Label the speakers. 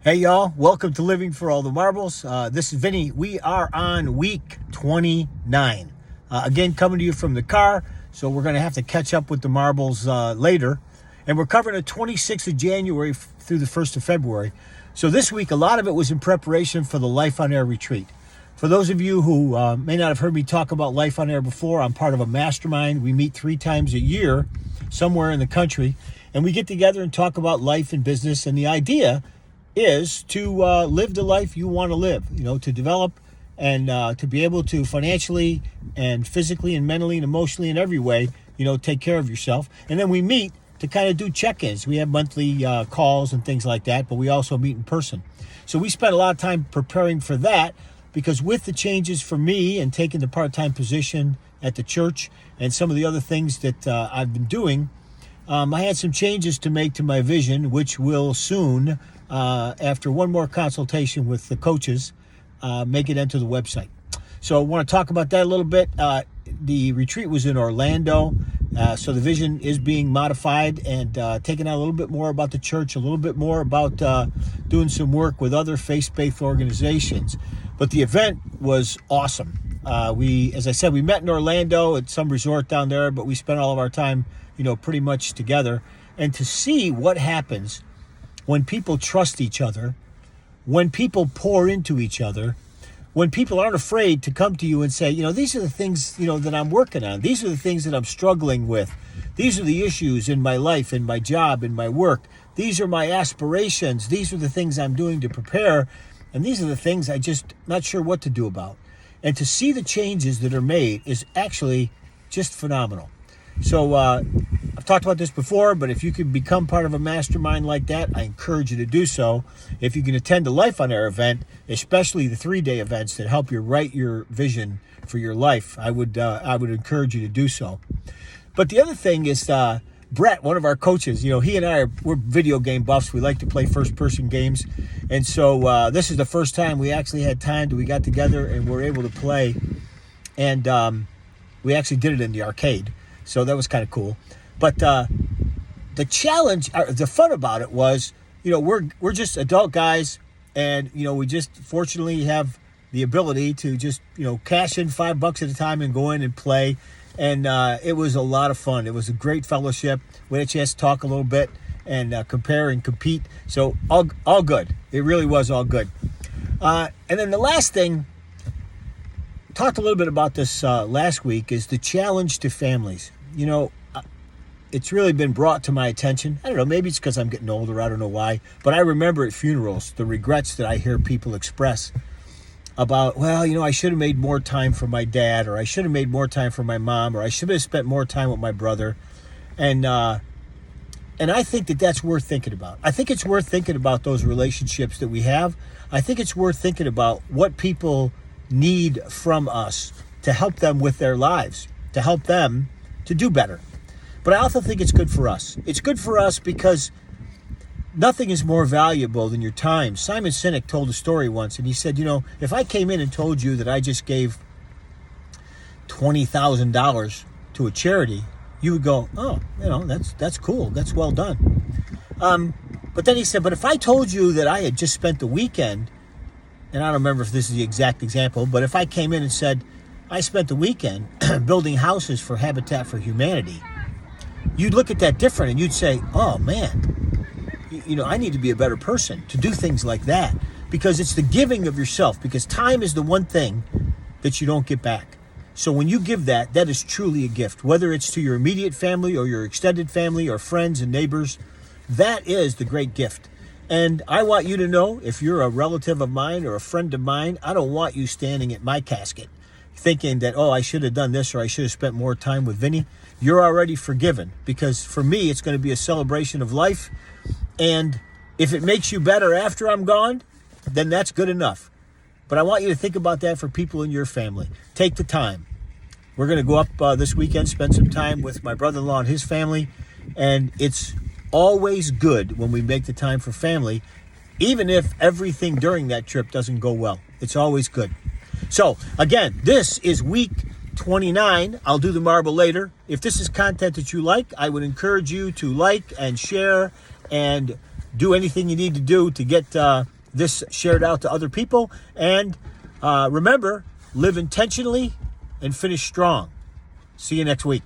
Speaker 1: Hey y'all, welcome to Living for All the Marbles. This is Vinny. We are on week 29. Again, coming to you from the car, so we're going to have to catch up with the marbles later. And we're covering the 26th of January through the 1st of February. So this week, a lot of it was in preparation for the Lifeonaire retreat. For those of you who may not have heard me talk about Lifeonaire before, I'm part of a mastermind. We meet 3 times a year somewhere in the country, and we get together and talk about life and business. And the idea is to live the life you want to live, to develop and to be able to financially and physically and mentally and emotionally in every way, take care of yourself. And then we meet to kind of do check-ins. We have monthly calls and things like that, but we also meet in person. So we spent a lot of time preparing for that because with the changes for me and taking the part-time position at the church and some of the other things that I've been doing, I had some changes to make to my vision, which will soon, after one more consultation with the coaches, make it into the website. So I want to talk about that a little bit. The retreat was in Orlando, so the vision is being modified and taking out a little bit more about the church, a little bit more about doing some work with other faith-based organizations. But the event was awesome. As I said, we met in Orlando at some resort down there, but we spent all of our time, pretty much together. And to see what happens when people trust each other, when people pour into each other, when people aren't afraid to come to you and say, these are the things, that I'm working on. These are the things that I'm struggling with. These are the issues in my life, in my job, in my work. These are my aspirations. These are the things I'm doing to prepare. And these are the things I just not sure what to do about. And to see the changes that are made is actually just phenomenal. So I've talked about this before, but if you can become part of a mastermind like that, I encourage you to do so. If you can attend the Lifeonaire event, especially the 3-day events that help you write your vision for your life, I would encourage you to do so. But the other thing is Brett, one of our coaches, he and we're video game buffs. We like to play first-person games. And so this is the first time we actually had time that we got together and were able to play. And we actually did it in the arcade. So that was kind of cool. But the challenge, the fun about it was, we're just adult guys. And, we just fortunately have the ability to just, cash in $5 at a time and go in and play. And it was a lot of fun. It was a great fellowship. We had a chance to talk a little bit and compare and compete. So all good. It really was all good. And then the last thing, talked a little bit about this last week, is the challenge to families. It's really been brought to my attention. I don't know, maybe it's because I'm getting older. I don't know why. But I remember at funerals the regrets that I hear people express about, I should have made more time for my dad, or I should have made more time for my mom, or I should have spent more time with my brother. And I think that that's worth thinking about. I think it's worth thinking about those relationships that we have. I think it's worth thinking about what people need from us to help them with their lives, to help them to do better. But I also think it's good for us. It's good for us because nothing is more valuable than your time. Simon Sinek told a story once, and he said, if I came in and told you that I just gave $20,000 to a charity, you would go, oh, that's cool. That's well done. But then he said, but if I told you that I had just spent the weekend, and I don't remember if this is the exact example, but if I came in and said, I spent the weekend building houses for Habitat for Humanity, you'd look at that different and you'd say, oh man, I need to be a better person to do things like that, because it's the giving of yourself, because time is the one thing that you don't get back. So when you give that is truly a gift, whether it's to your immediate family or your extended family or friends and neighbors. That is the great gift. And I want you to know, if you're a relative of mine or a friend of mine, I don't want you standing at my casket thinking that, I should have done this or I should have spent more time with Vinny. You're already forgiven, because for me, it's going to be a celebration of life. And if it makes you better after I'm gone, then that's good enough. But I want you to think about that for people in your family. Take the time. We're going to go up this weekend, spend some time with my brother-in-law and his family. And it's always good when we make the time for family, even if everything during that trip doesn't go well. It's always good. So, again, this is week 29. I'll do the marble later. If this is content that you like, I would encourage you to like and share and do anything you need to do to get this shared out to other people. And remember, live intentionally and finish strong. See you next week.